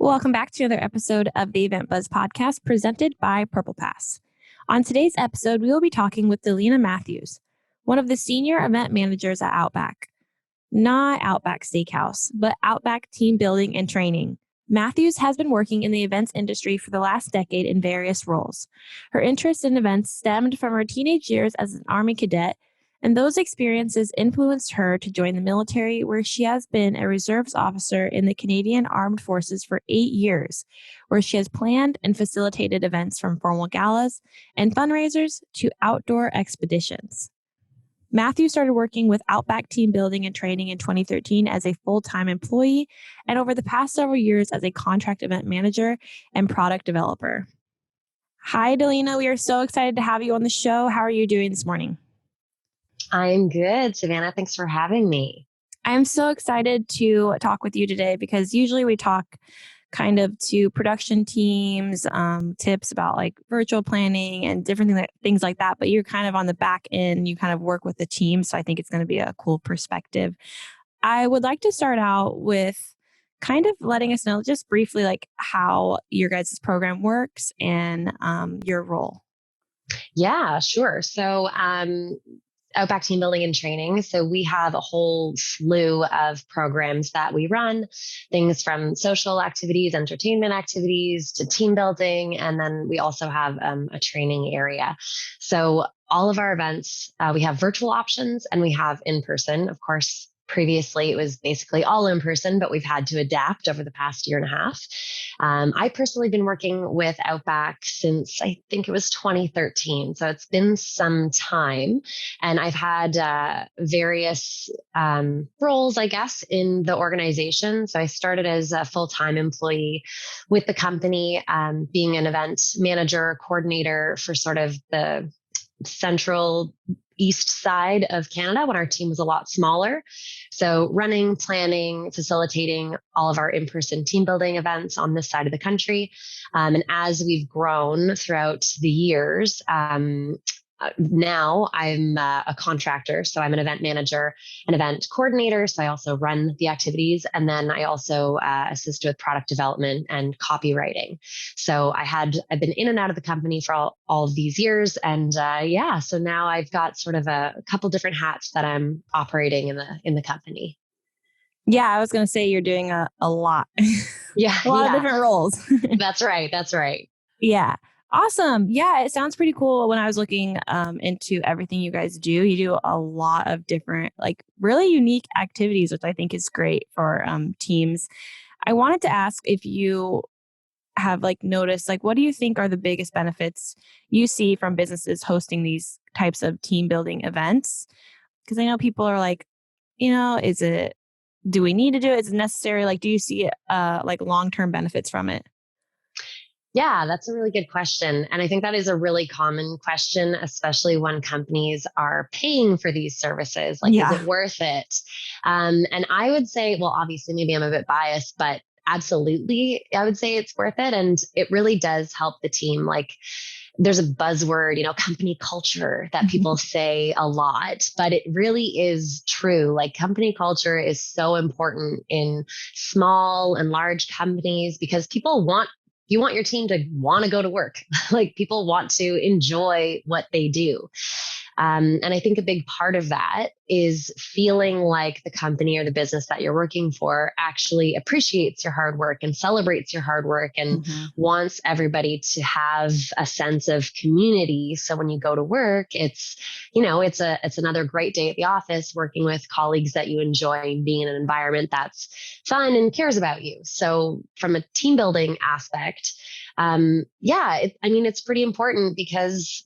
Welcome back to another episode of the EventBuzz podcast presented by Purplepass. On today's episode, we will be talking with Dolena Matthews, one of the senior event managers at Outback. Not Outback Steakhouse, but Outback Team Building and Training. Matthews has been working in the events industry for the last decade in various roles. Her interest in events stemmed from her teenage years as an Army cadet, and those experiences influenced her to join the military, where she has been a reserves officer in the Canadian Armed Forces for 8 years, where she has planned and facilitated events from formal galas and fundraisers to outdoor expeditions. Matthew started working with Outback Team Building and Training in 2013 as a full-time employee, and over the past several years as a contract event manager and product developer. Hi, Dolena. We are so excited to have you on the show. How are you doing this morning? I'm good, Savannah. Thanks for having me. I'm so excited to talk with you today because usually we talk kind of to production teams, tips about like virtual planning and different things like that. But you're kind of on the back end, you kind of work with the team. So I think it's going to be a cool perspective. I would like to start out with kind of letting us know just briefly like how your guys' program works and your role. Yeah, sure. So Outback Team Building and Training. So we have a whole slew of programs that we run, things from social activities, entertainment activities to team building. And then we also have a training area. So all of our events, we have virtual options and we have in person. Of course, previously, it was basically all in person, but we've had to adapt over the past year and a half. I personally been working with Outback since I think it was 2013. So it's been some time. And I've had various roles, I guess, in the organization. So I started as a full-time employee with the company, being an event manager, coordinator for sort of the central east side of Canada when our team was a lot smaller. So running, planning, facilitating all of our in-person team building events on this side of the country. And as we've grown throughout the years, now I'm a contractor. So I'm an event manager, an event coordinator. So I also run the activities. And then I also assist with product development and copywriting. So I've been in and out of the company for all of these years. And so now I've got sort of a couple different hats that I'm operating in the company. Yeah, I was going to say you're doing a lot. Yeah. A lot of different roles. That's right. Yeah. Awesome. Yeah, it sounds pretty cool. When I was looking into everything you guys do, you do a lot of different, like really unique activities, which I think is great for teams. I wanted to ask if you have like noticed, like, what do you think are the biggest benefits you see from businesses hosting these types of team building events? Because I know people are like, do we need to do it? Is it necessary? Like, do you see like long-term benefits from it? Yeah, that's a really good question. And I think that is a really common question, especially when companies are paying for these services. Like, Is it worth it? And I would say, well, obviously, maybe I'm a bit biased, but absolutely, I would say it's worth it. And it really does help the team. Like, there's a buzzword, company culture that people say a lot, but it really is true. Like, company culture is so important in small and large companies because you want your team to want to go to work. Like, people want to enjoy what they do. And I think a big part of that is feeling like the company or the business that you're working for actually appreciates your hard work and celebrates your hard work and wants everybody to have a sense of community. So when you go to work, it's another great day at the office, working with colleagues that you enjoy and being in an environment that's fun and cares about you. So from a team building aspect, it's pretty important because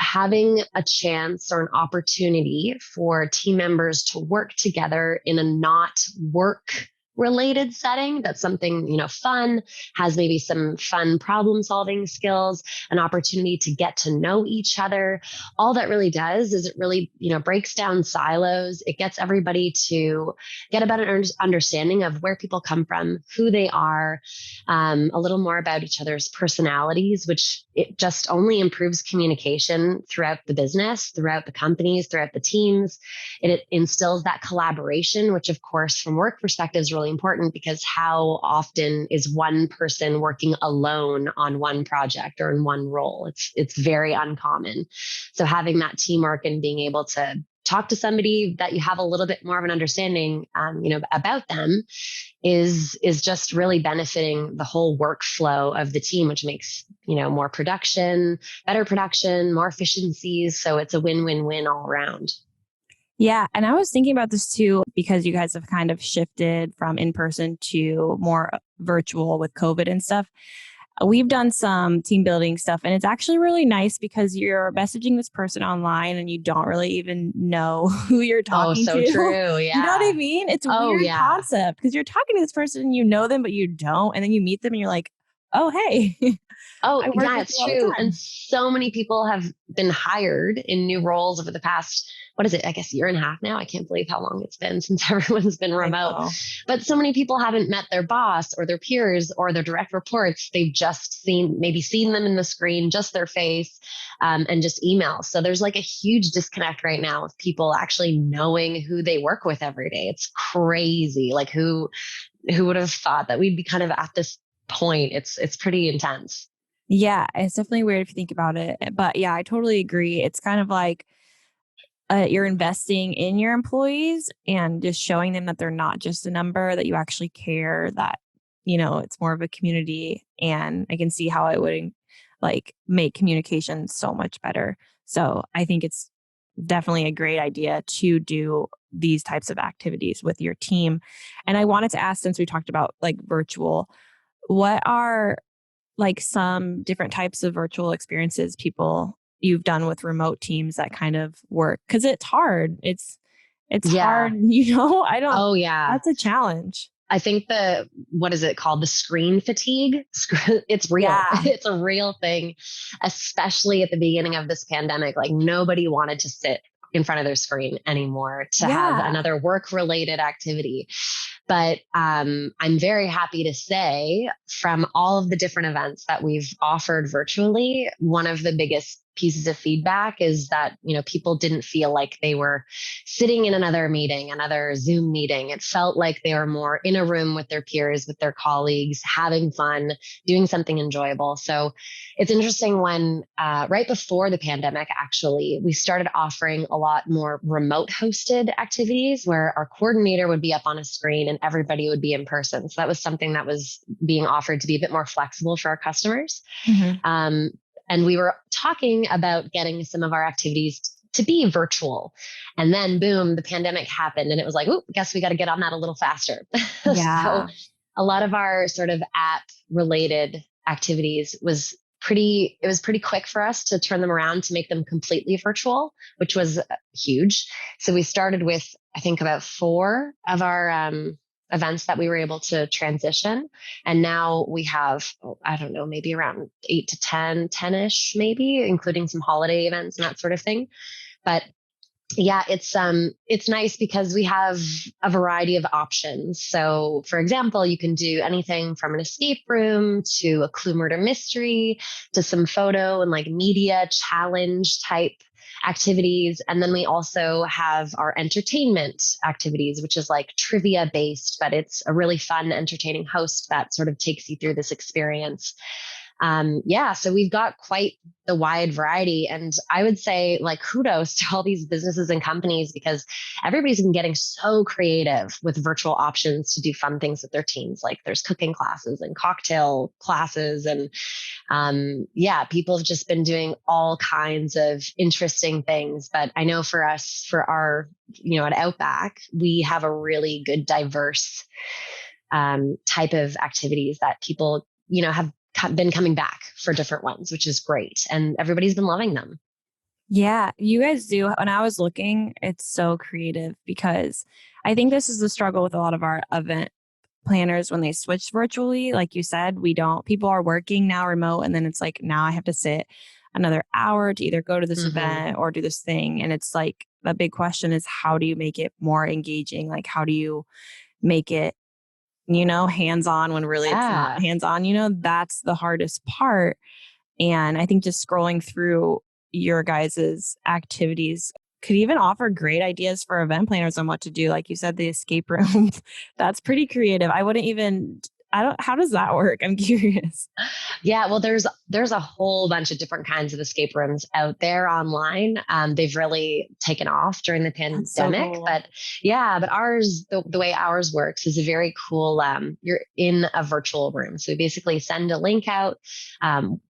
having a chance or an opportunity for team members to work together in a not work related setting, that's something, fun, has maybe some fun problem solving skills, an opportunity to get to know each other. All that really does is it really, breaks down silos. It gets everybody to get a better understanding of where people come from, who they are, a little more about each other's personalities, which it just only improves communication throughout the business, throughout the companies, throughout the teams. It instills that collaboration, which of course, from work perspective is really really important, because how often is one person working alone on one project or in one role? It's very uncommon. So having that teamwork and being able to talk to somebody that you have a little bit more of an understanding, about them is just really benefiting the whole workflow of the team, which makes, more production, better production, more efficiencies. So it's a win-win-win all around. Yeah. And I was thinking about this too, because you guys have kind of shifted from in-person to more virtual with COVID and stuff. We've done some team building stuff, and it's actually really nice because you're messaging this person online and you don't really even know who you're talking so to. True. Yeah. You know what I mean? It's a weird concept because you're talking to this person and you know them, but you don't. And then you meet them and you're like, oh, hey. Yeah, it's true. And so many people have been hired in new roles over the past, what is it? I guess year and a half now. I can't believe how long it's been since everyone's been remote. But so many people haven't met their boss or their peers or their direct reports. They've just seen them in the screen, just their face, and just emails. So there's like a huge disconnect right now of people actually knowing who they work with every day. It's crazy. Like who would have thought that we'd be kind of at this point? It's pretty intense. Yeah, it's definitely weird if you think about it. But yeah, I totally agree. It's kind of like you're investing in your employees and just showing them that they're not just a number, that you actually care, that, it's more of a community. And I can see how it would make communication so much better. So I think it's definitely a great idea to do these types of activities with your team. And I wanted to ask, since we talked about virtual, what are some different types of virtual experiences you've done with remote teams that kind of work? Because it's hard. It's hard, I don't. Oh yeah. That's a challenge. I think what is it called? The screen fatigue. It's real. Yeah. It's a real thing, especially at the beginning of this pandemic. Like nobody wanted to sit in front of their screen anymore to have another work-related activity. But I'm very happy to say, from all of the different events that we've offered virtually, one of the biggest pieces of feedback is that, people didn't feel like they were sitting in another meeting, another Zoom meeting. It felt like they were more in a room with their peers, with their colleagues, having fun, doing something enjoyable. So it's interesting when right before the pandemic, actually, we started offering a lot more remote hosted activities where our coordinator would be up on a screen and everybody would be in person. So that was something that was being offered to be a bit more flexible for our customers. Mm-hmm. And we were talking about getting some of our activities to be virtual. And then boom, the pandemic happened and it was like, oh, guess we got to get on that a little faster. Yeah. So a lot of our sort of app related activities was pretty quick for us to turn them around to make them completely virtual, which was huge. So we started with, I think, about 4 of our events that we were able to transition. And now we have, I don't know, maybe around 8 to 10-ish, maybe, including some holiday events and that sort of thing. But yeah, it's nice because we have a variety of options. So for example, you can do anything from an escape room to a clue murder mystery to some photo and media challenge type activities. And then we also have our entertainment activities, which is trivia based, but it's a really fun, entertaining host that sort of takes you through this experience. So we've got quite the wide variety. And I would say kudos to all these businesses and companies, because everybody's been getting so creative with virtual options to do fun things with their teams. There's cooking classes and cocktail classes. And people have just been doing all kinds of interesting things. But I know for us, for our, at Outback, we have a really good diverse type of activities that people, have been coming back for different ones, which is great. And everybody's been loving them. Yeah, you guys do. When I was looking, it's so creative, because I think this is the struggle with a lot of our event planners when they switch virtually. Like you said, people are working now remote, and then it's now I have to sit another hour to either go to this event or do this thing. And it's the big question is, how do you make it more engaging? How do you make it hands-on when really it's not hands-on? That's the hardest part. And I think just scrolling through your guys's activities could even offer great ideas for event planners on what to do. Like you said, the escape room, that's pretty creative. How does that work? I'm curious. Yeah, well, there's a whole bunch of different kinds of escape rooms out there online. They've really taken off during the That's so pandemic, cool. but ours, the way ours works is a very cool. You're in a virtual room, so we basically send a link out.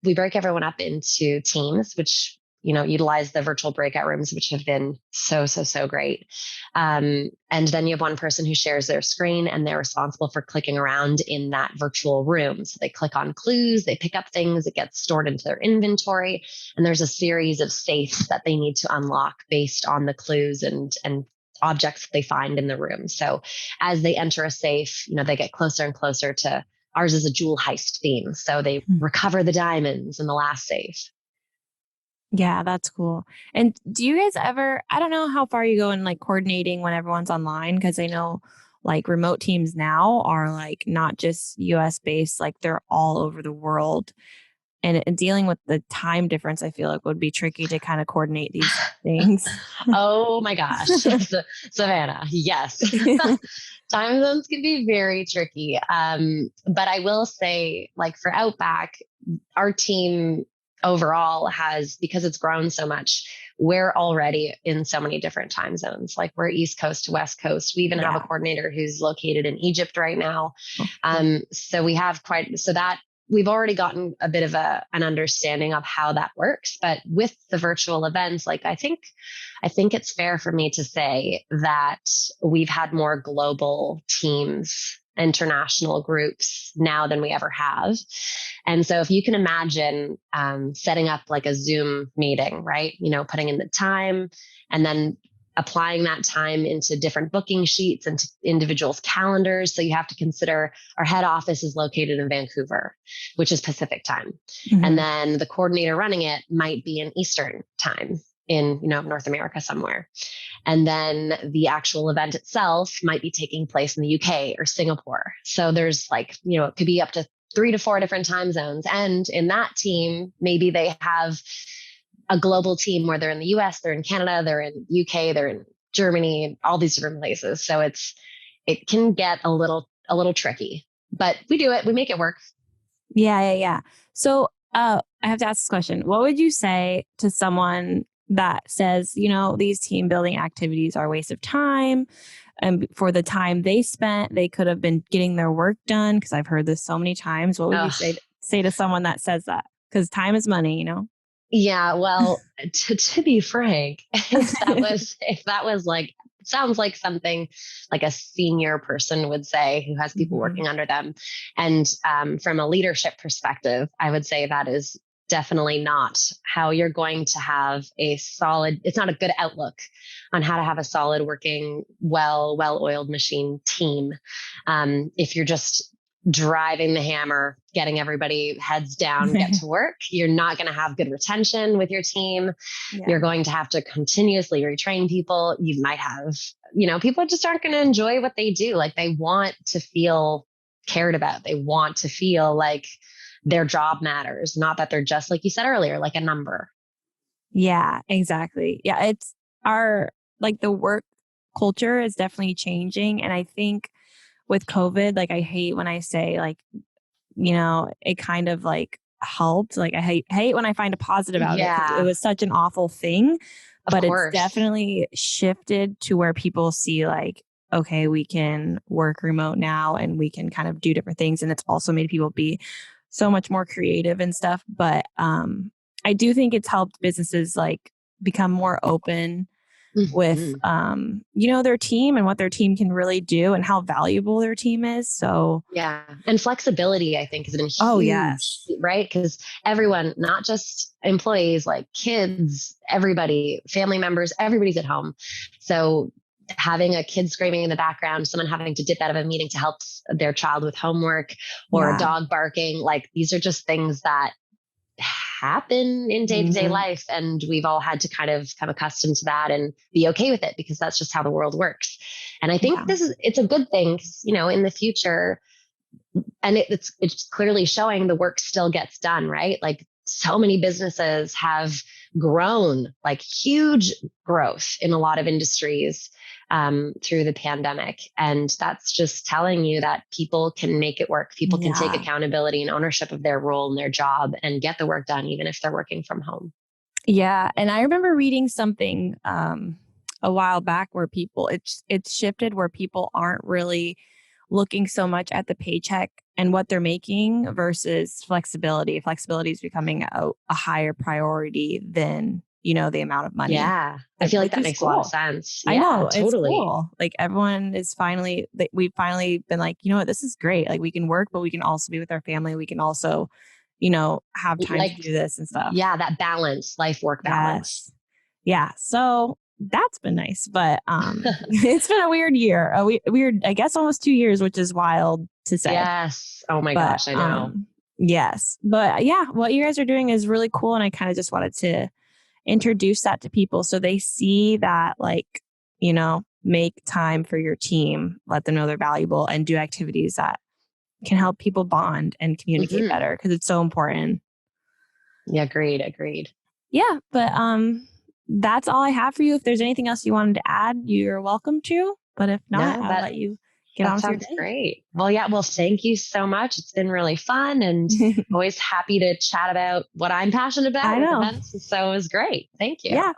We break everyone up into teams, which utilize the virtual breakout rooms, which have been so great. And then you have one person who shares their screen and they're responsible for clicking around in that virtual room. So they click on clues, they pick up things, it gets stored into their inventory. And there's a series of safes that they need to unlock based on the clues and objects that they find in the room. So as they enter a safe, they get closer and closer to ours is a jewel heist theme. So they recover the diamonds in the last safe. Yeah, that's cool. And do you guys ever, I don't know how far you go in like coordinating when everyone's online, because I know like remote teams now are like not just US based, like they're all over the world. And dealing with the time difference, I feel like would be tricky to kind of coordinate these things. Oh my gosh. Savannah, yes. Time zones can be very tricky. But I will say, like for Outback, our team overall has, because it's grown so much, we're already in so many different time zones. Like we're East Coast to West Coast. We even have a coordinator who's located in Egypt right now. So we have that we've already gotten a bit of an understanding of how that works. But with the virtual events, like I think it's fair for me to say that we've had more global teams, international groups now than we ever have. And so if you can imagine setting up like a Zoom meeting, right? Putting in the time and then applying that time into different booking sheets and individuals' calendars. So you have to consider our head office is located in Vancouver, which is Pacific time. Mm-hmm. And then the coordinator running it might be in Eastern time in, North America somewhere. And then the actual event itself might be taking place in the UK or Singapore. So there's like, it could be up to 3 to 4 different time zones. And in that team, maybe they have a global team where they're in the US, they're in Canada, they're in UK, they're in Germany, all these different places. So it can get a little tricky, but we do it. We make it work. Yeah. So I have to ask this question. What would you say to someone that says, these team building activities are a waste of time, and for the time they spent, they could have been getting their work done? Because I've heard this so many times. What would you say to someone that says that? Because time is money, Yeah, well, to be frank, if that was like, sounds like something like a senior person would say who has people working under them. And from a leadership perspective, I would say that is definitely not how you're going to have it's not a good outlook on how to have a solid working, well-oiled machine team. If you're just driving the hammer, getting everybody heads down, get to work, you're not going to have good retention with your team. Yeah. You're going to have to continuously retrain people. You might have, people just aren't going to enjoy what they do. Like they want to feel cared about. They want to feel like their job matters, not that they're just, like you said earlier, like a number. Yeah, exactly. Yeah. It's the work culture is definitely changing. And I think with COVID, like I hate when I say like, it kind of like helped. Like I hate when I find a positive out of it, 'cause it was such an awful thing, but it's definitely shifted to where people see like, okay, we can work remote now and we can kind of do different things. And it's also made people be so much more creative and stuff. But I do think it's helped businesses like become more open with, their team and what their team can really do and how valuable their team is. So yeah. And flexibility, I think, has been huge, right? Because everyone, not just employees, like kids, everybody, family members, everybody's at home. So having a kid screaming in the background, someone having to dip out of a meeting to help their child with homework, or a dog barking, like these are just things that happen in day-to-day life. And we've all had to kind of come accustomed to that and be okay with it, because that's just how the world works. And I think it's a good thing, because, in the future, and it's clearly showing the work still gets done, right? Like so many businesses have grown, like huge growth in a lot of industries through the pandemic. And that's just telling you that people can make it work. People can take accountability and ownership of their role and their job and get the work done, even if they're working from home. Yeah. And I remember reading something a while back where it's shifted, where people aren't really looking so much at the paycheck and what they're making versus flexibility. Flexibility is becoming a higher priority than, the amount of money. Yeah. I feel like that makes a lot of sense. I know. Totally. It's cool. Like everyone is we've finally been like, you know what, this is great. Like we can work, but we can also be with our family. We can also, have time to do this and stuff. Yeah. That balance, life-work balance. Yeah. So that's been nice, but it's been a weird year, weird, I guess almost 2 years, which is wild to say. Yes. Oh my gosh, I know. Yes. But yeah, what you guys are doing is really cool. And I kind of just wanted to introduce that to people so they see that, like, make time for your team, let them know they're valuable, and do activities that can help people bond and communicate better, because it's so important. Yeah, agreed. Yeah, but that's all I have for you. If there's anything else you wanted to add, you're welcome to. But if not, I'll let you get on with your day. Great. Well, yeah. Well, thank you so much. It's been really fun, and always happy to chat about what I'm passionate about. I know. Events, so it was great. Thank you. Yeah.